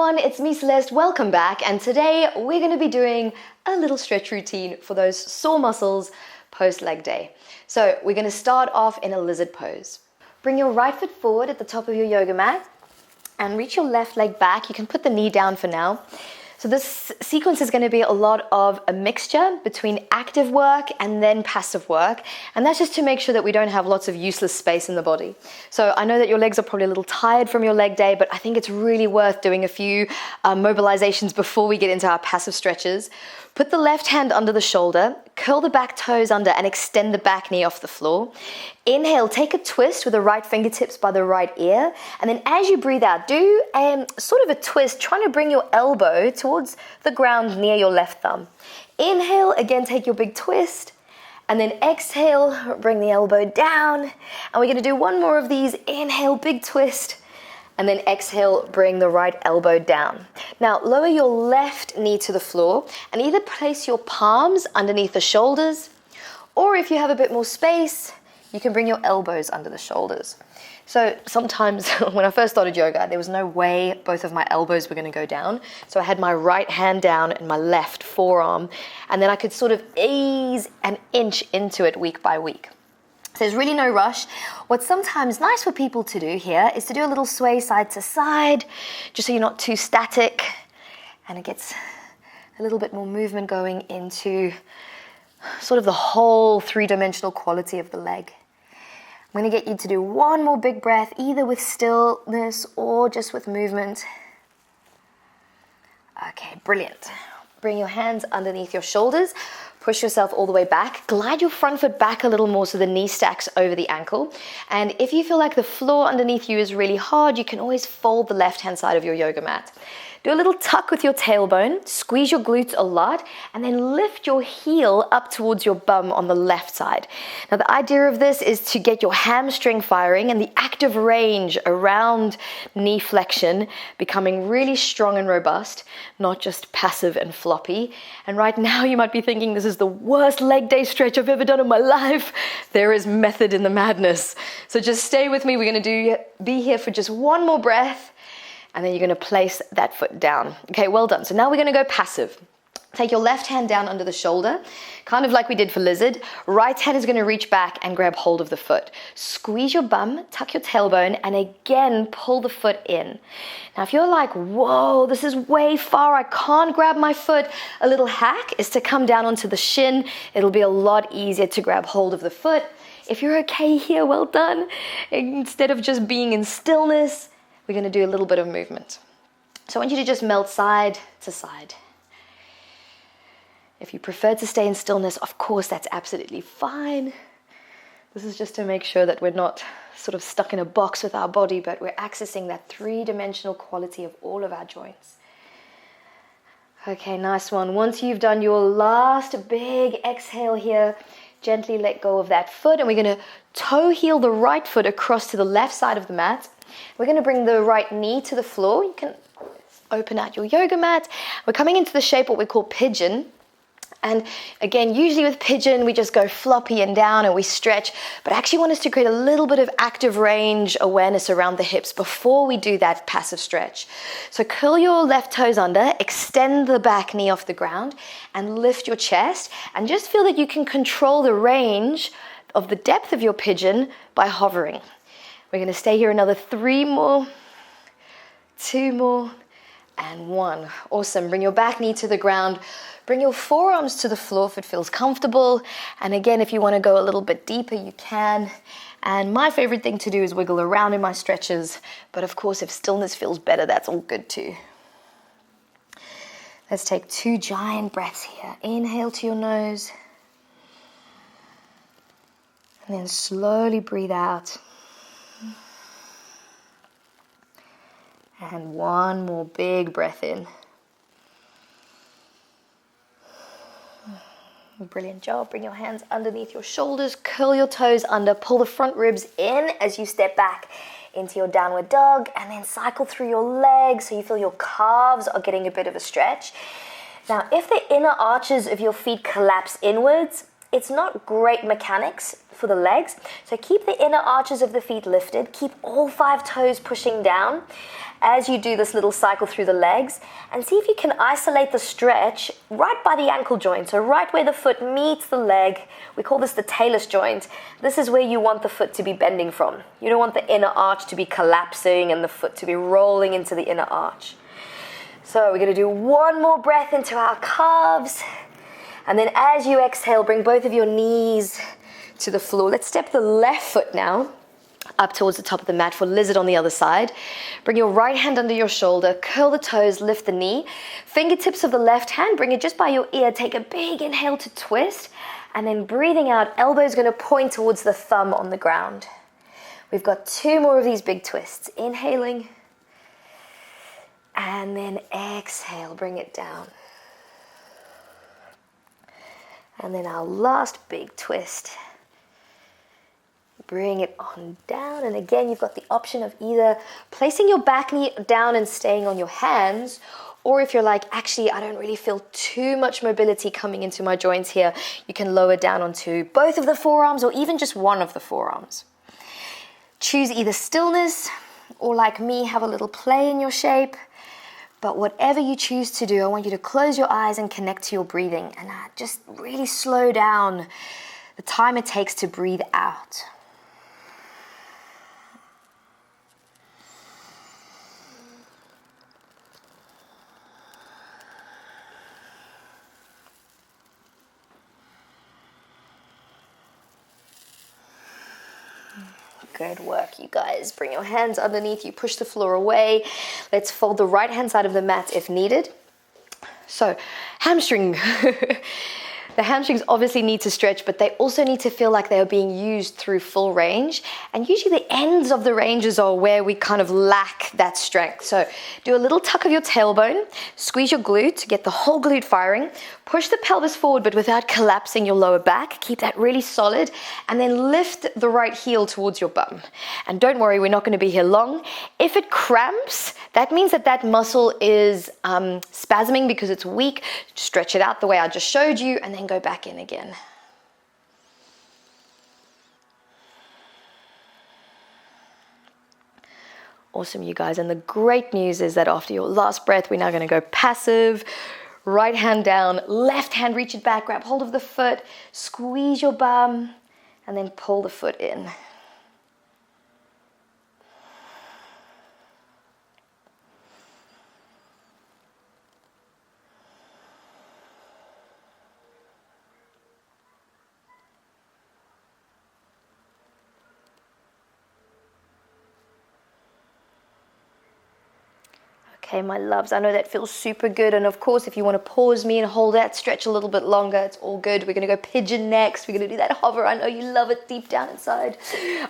everyone, it's me Celeste, welcome back, and today we're going to be doing a little stretch routine for those sore muscles post leg day. So we're going to start off in a lizard pose. Bring your right foot forward at the top of your yoga mat and reach your left leg back. You can put the knee down for now. So this sequence is going to be a lot of a mixture between active work and then passive work. And that's just to make sure that we don't have lots of useless space in the body. So I know that your legs are probably a little tired from your leg day, but I think it's really worth doing a few mobilizations before we get into our passive stretches. Put the left hand under the shoulder, curl the back toes under and extend the back knee off the floor. Inhale, take a twist with the right fingertips by the right ear. And then as you breathe out, do sort of a twist, trying to bring your elbow towards the ground near your left thumb. Inhale, again, take your big twist. And then exhale, bring the elbow down. And we're gonna do one more of these. Inhale, big twist. And then exhale, bring the right elbow down. Now, lower your left knee to the floor and either place your palms underneath the shoulders, or if you have a bit more space, you can bring your elbows under the shoulders. So sometimes when I first started yoga, there was no way both of my elbows were going to go down. So I had my right hand down and my left forearm, and then I could sort of ease an inch into it week by week. So there's really no rush. What's sometimes nice for people to do here is to do a little sway side to side, just so you're not too static, and it gets a little bit more movement going into sort of the whole three-dimensional quality of the leg. I'm going to get you to do one more big breath, either with stillness or just with movement. Okay, brilliant. Bring your hands underneath your shoulders. Push yourself all the way back. Glide your front foot back a little more so the knee stacks over the ankle. And if you feel like the floor underneath you is really hard, you can always fold the left-hand side of your yoga mat. Do a little tuck with your tailbone, squeeze your glutes a lot, and then lift your heel up towards your bum on the left side. Now, the idea of this is to get your hamstring firing and the active range around knee flexion becoming really strong and robust, not just passive and floppy. And right now you might be thinking, this is the worst leg day stretch I've ever done in my life. There is method in the madness. So just stay with me. We're going to be here for just one more breath. And then you're going to place that foot down. Okay, well done. So now we're going to go passive. Take your left hand down under the shoulder, kind of like we did for lizard. Right hand is going to reach back and grab hold of the foot. Squeeze your bum, tuck your tailbone, and again, pull the foot in. Now, if you're like, whoa, this is way far, I can't grab my foot, a little hack is to come down onto the shin. It'll be a lot easier to grab hold of the foot. If you're okay here, well done. Instead of just being in stillness, we're going to do a little bit of movement. So I want you to just melt side to side. If you prefer to stay in stillness, of course, that's absolutely fine. This is just to make sure that we're not sort of stuck in a box with our body, but we're accessing that three-dimensional quality of all of our joints. Okay, nice one. Once you've done your last big exhale here, gently let go of that foot, and we're going to toe heel the right foot across to the left side of the mat. We're going to bring the right knee to the floor. You can open out your yoga mat. We're coming into the shape what we call pigeon. And again, usually with pigeon, we just go floppy and down and we stretch, but I actually want us to create a little bit of active range awareness around the hips before we do that passive stretch. So curl your left toes under, extend the back knee off the ground, and lift your chest, and just feel that you can control the range of the depth of your pigeon by hovering. We're going to stay here another 3 more, 2 more, and 1. Awesome. Bring your back knee to the ground. Bring your forearms to the floor if it feels comfortable. And again, if you want to go a little bit deeper, you can. And my favorite thing to do is wiggle around in my stretches. But of course, if stillness feels better, that's all good too. Let's take 2 giant breaths here. Inhale to your nose. And then slowly breathe out. And 1 more big breath in. Brilliant job. Bring your hands underneath your shoulders, curl your toes under, pull the front ribs in as you step back into your downward dog, and then cycle through your legs so you feel your calves are getting a bit of a stretch. Now, if the inner arches of your feet collapse inwards, it's not great mechanics for the legs. So keep the inner arches of the feet lifted. Keep all 5 toes pushing down as you do this little cycle through the legs, and see if you can isolate the stretch right by the ankle joint, so right where the foot meets the leg. We call this the talus joint. This is where you want the foot to be bending from. You don't want the inner arch to be collapsing and the foot to be rolling into the inner arch. So we're going to do one more breath into our calves, and then as you exhale, bring both of your knees to the floor. Let's step the left foot now up towards the top of the mat for lizard on the other side. Bring your right hand under your shoulder, curl the toes, lift the knee. Fingertips of the left hand, bring it just by your ear. Take a big inhale to twist, and then breathing out, elbow's going to point towards the thumb on the ground. We've got 2 more of these big twists. Inhaling, and then exhale, bring it down. And then our last big twist. Bring it on down, and again you've got the option of either placing your back knee down and staying on your hands, or if you're like, actually I don't really feel too much mobility coming into my joints here, you can lower down onto both of the forearms or even just one of the forearms. Choose either stillness or, like me, have a little play in your shape. But whatever you choose to do, I want you to close your eyes and connect to your breathing, and just really slow down the time it takes to breathe out. Good work, you guys. Bring your hands underneath you, push the floor away. Let's fold the right hand side of the mat if needed. So, hamstring. The hamstrings obviously need to stretch, but they also need to feel like they are being used through full range. And usually the ends of the ranges are where we kind of lack that strength. So do a little tuck of your tailbone, squeeze your glute to get the whole glute firing, push the pelvis forward but without collapsing your lower back. Keep that really solid, and then lift the right heel towards your bum. And don't worry, we're not going to be here long. If it cramps, that means that muscle is spasming because it's weak. Stretch it out the way I just showed you, and then go back in again. Awesome, you guys. And the great news is that after your last breath, we're now going to go passive. Right hand down, left hand, reach it back, grab hold of the foot, squeeze your bum, and then pull the foot in. Okay, my loves, I know that feels super good. And of course, if you want to pause me and hold that, stretch a little bit longer, it's all good. We're going to go pigeon next. We're going to do that hover. I know you love it deep down inside.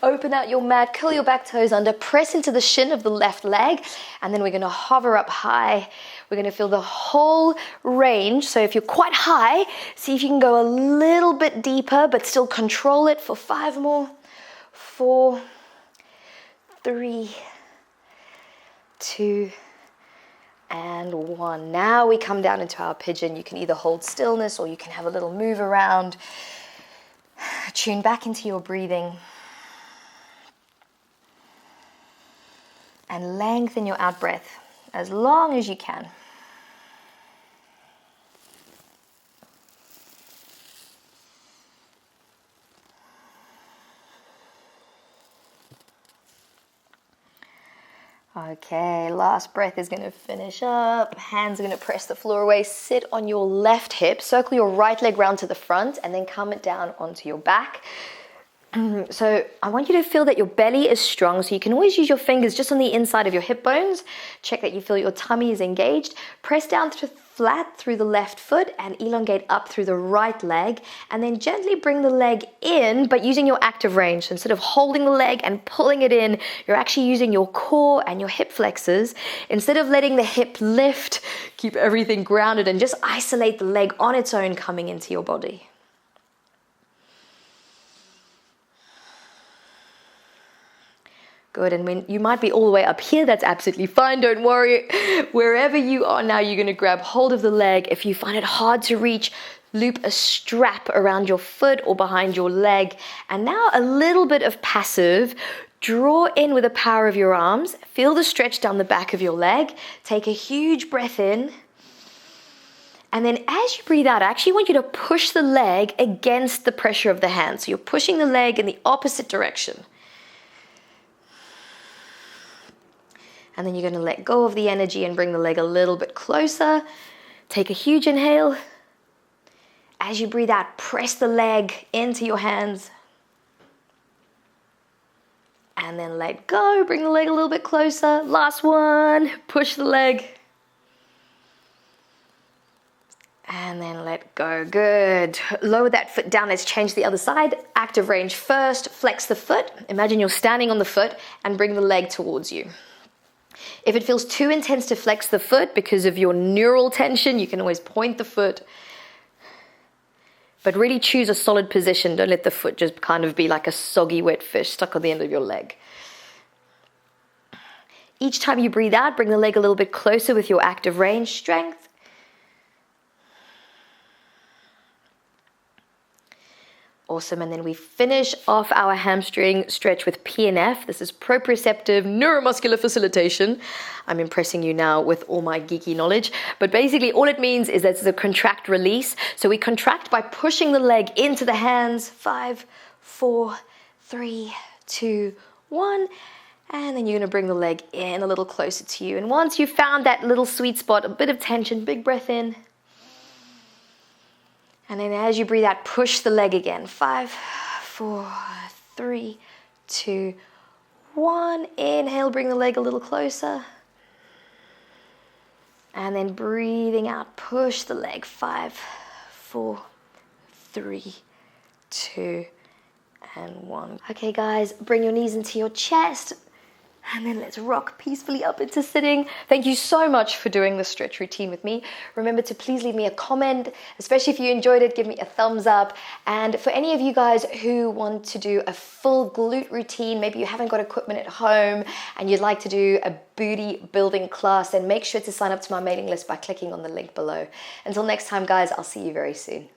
Open out your mat, curl your back toes under, press into the shin of the left leg, and then we're going to hover up high. We're going to feel the whole range. So if you're quite high, see if you can go a little bit deeper, but still control it for 5 more. 4, 3, 2, and 1. Now we come down into our pigeon. You can either hold stillness or you can have a little move around. Tune back into your breathing. And lengthen your out breath as long as you can. Okay, last breath is going to finish up. Hands are going to press the floor away. Sit on your left hip. Circle your right leg round to the front and then come it down onto your back. So I want you to feel that your belly is strong. So you can always use your fingers just on the inside of your hip bones. Check that you feel your tummy is engaged. Press down to flat through the left foot and elongate up through the right leg. And then gently bring the leg in, but using your active range. So instead of holding the leg and pulling it in, you're actually using your core and your hip flexors. Instead of letting the hip lift, keep everything grounded and just isolate the leg on its own coming into your body. Good, and when you might be all the way up here, that's absolutely fine, don't worry. Wherever you are now, you're going to grab hold of the leg. If you find it hard to reach, Loop a strap around your foot or behind your leg. And now a little bit of passive. Draw in with the power of your arms. Feel the stretch down the back of your leg. Take a huge breath in. And then as you breathe out, I actually want you to push the leg against the pressure of the hand. So you're pushing the leg in the opposite direction. And then you're going to let go of the energy and bring the leg a little bit closer. Take a huge inhale. As you breathe out, press the leg into your hands. And then let go, bring the leg a little bit closer. Last one, push the leg. And then let go, good. Lower that foot down, let's change the other side. Active range first, flex the foot. Imagine you're standing on the foot and bring the leg towards you. If it feels too intense to flex the foot because of your neural tension, you can always point the foot. But really choose a solid position. Don't let the foot just kind of be like a soggy wet fish stuck on the end of your leg. Each time you breathe out, bring the leg a little bit closer with your active range strength. Awesome, and then we finish off our hamstring stretch with PNF. This is proprioceptive neuromuscular facilitation. I'm impressing you now with all my geeky knowledge, but basically all it means is that it's a contract release. So we contract by pushing the leg into the hands. 5, 4, 3, 2, 1. And then you're gonna bring the leg in a little closer to you. And once you've found that little sweet spot, a bit of tension, big breath in. And then as you breathe out, push the leg again. 5, 4, 3, 2, 1. Inhale, bring the leg a little closer. And then breathing out, push the leg. 5, 4, 3, 2, and 1. Okay, guys, bring your knees into your chest. And then let's rock peacefully up into sitting. Thank you so much for doing this stretch routine with me. Remember to please leave me a comment, especially if you enjoyed it, give me a thumbs up. And for any of you guys who want to do a full glute routine, maybe you haven't got equipment at home and you'd like to do a booty building class, then make sure to sign up to my mailing list by clicking on the link below. Until next time, guys, I'll see you very soon.